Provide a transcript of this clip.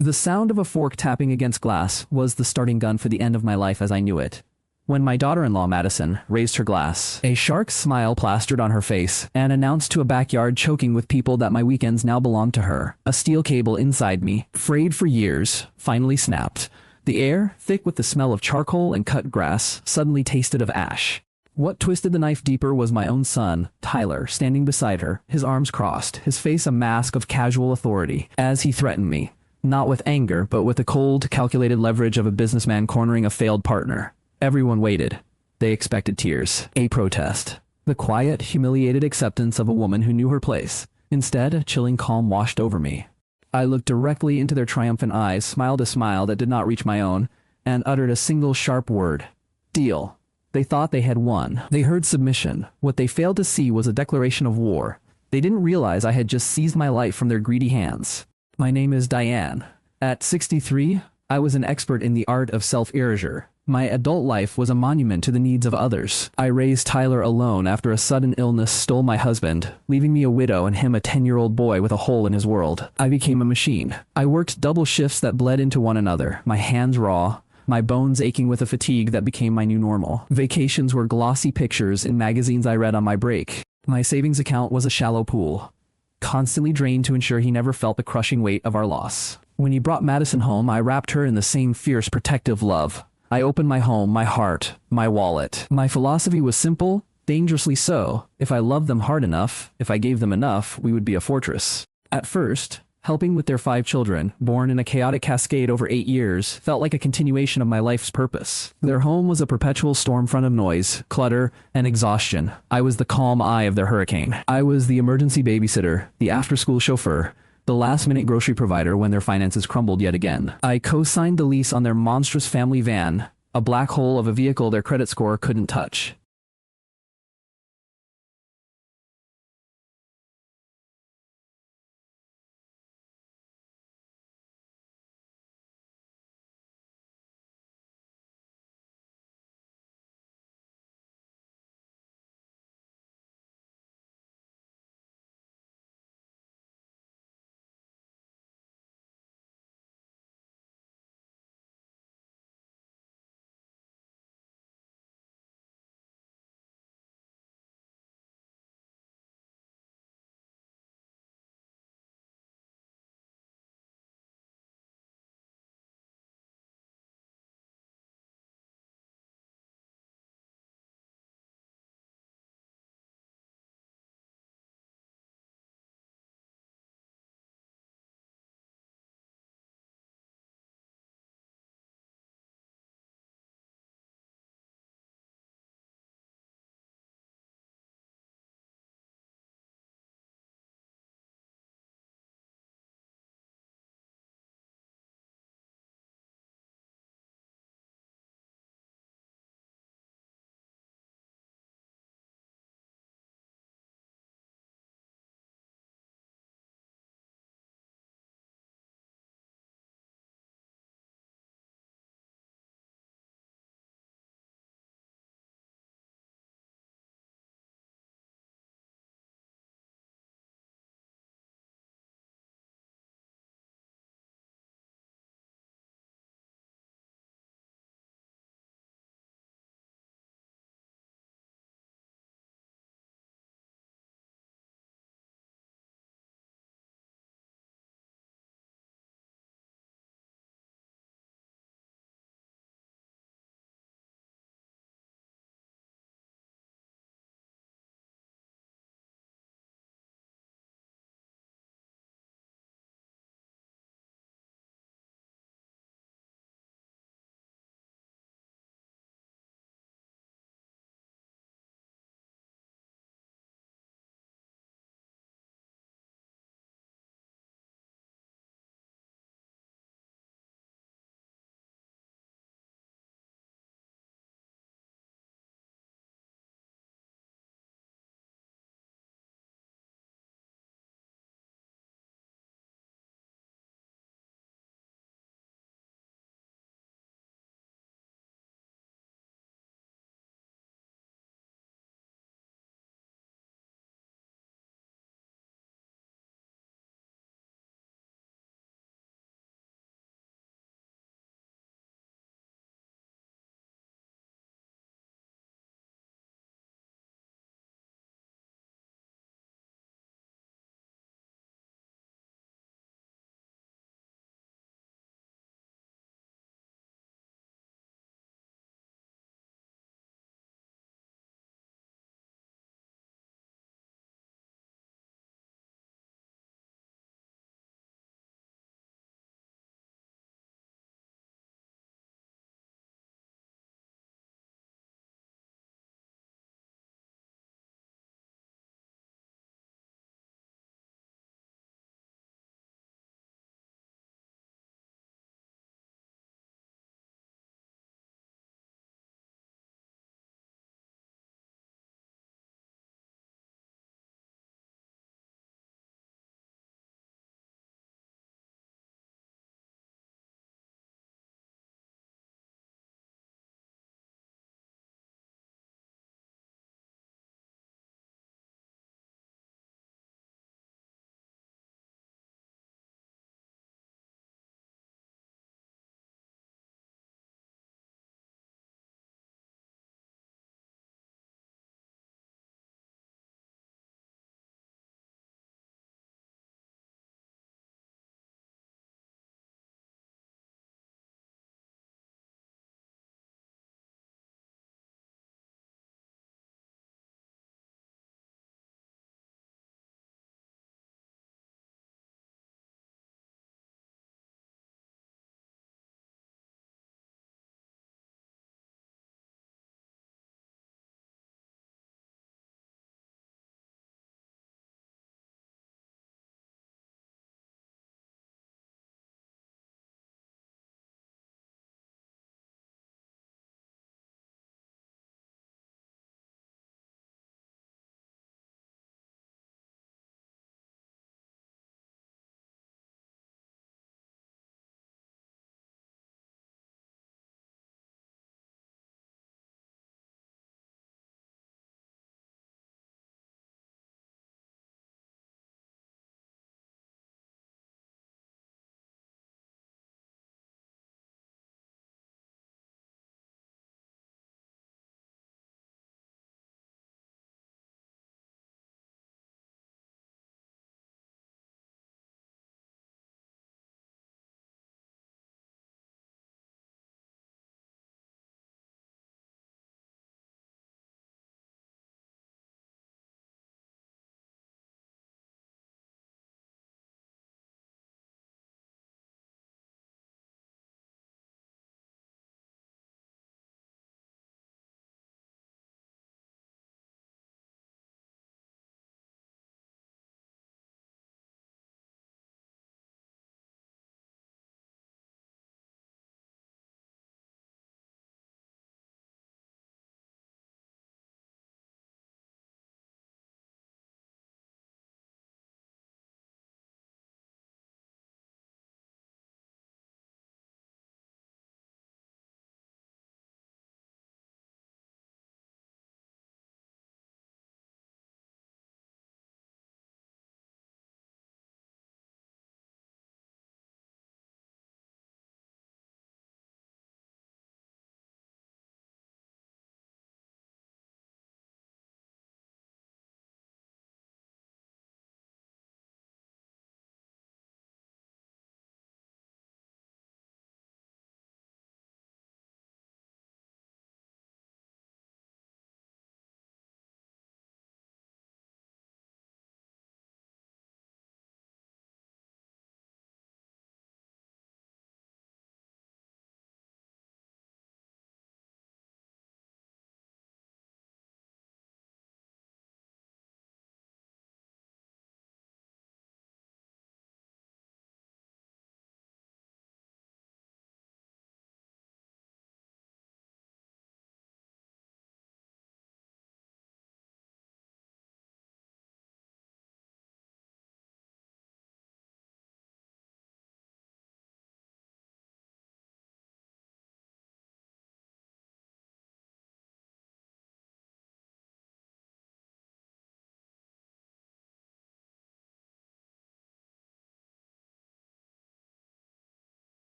The sound of a fork tapping against glass was the starting gun for the end of my life as I knew it. When my daughter-in-law Madison raised her glass, a shark smile plastered on her face and announced to a backyard choking with people that my weekends now belonged to her. A steel cable inside me, frayed for years, finally snapped. The air, thick with the smell of charcoal and cut grass, suddenly tasted of ash. What twisted the knife deeper was my own son, Tyler, standing beside her, his arms crossed, his face a mask of casual authority, as he threatened me. Not with anger, but with the cold, calculated leverage of a businessman cornering a failed partner. Everyone waited. They expected tears. A protest. The quiet, humiliated acceptance of a woman who knew her place. Instead, a chilling calm washed over me. I looked directly into their triumphant eyes, smiled a smile that did not reach my own, and uttered a single sharp word. Deal. They thought they had won. They heard submission. What they failed to see was a declaration of war. They didn't realize I had just seized my life from their greedy hands. My name is Diane. At 63, I was an expert in the art of self-erasure. My adult life was a monument to the needs of others. I raised Tyler alone after a sudden illness stole my husband, leaving me a widow and him a 10-year-old boy with a hole in his world. I became a machine. I worked double shifts that bled into one another, my hands raw, my bones aching with a fatigue that became my new normal. Vacations were glossy pictures in magazines I read on my break. My savings account was a shallow pool, constantly drained to ensure he never felt the crushing weight of our loss. When he brought Madison home, I wrapped her in the same fierce protective love. I opened my home, my heart, my wallet. My philosophy was simple, dangerously so. If I loved them hard enough, if I gave them enough, we would be a fortress. At first, helping with their 5 children, born in a chaotic cascade over 8 years, felt like a continuation of my life's purpose. Their home was a perpetual storm front of noise, clutter, and exhaustion. I was the calm eye of their hurricane. I was the emergency babysitter, the after-school chauffeur, the last-minute grocery provider when their finances crumbled yet again. I co-signed the lease on their monstrous family van, a black hole of a vehicle their credit score couldn't touch.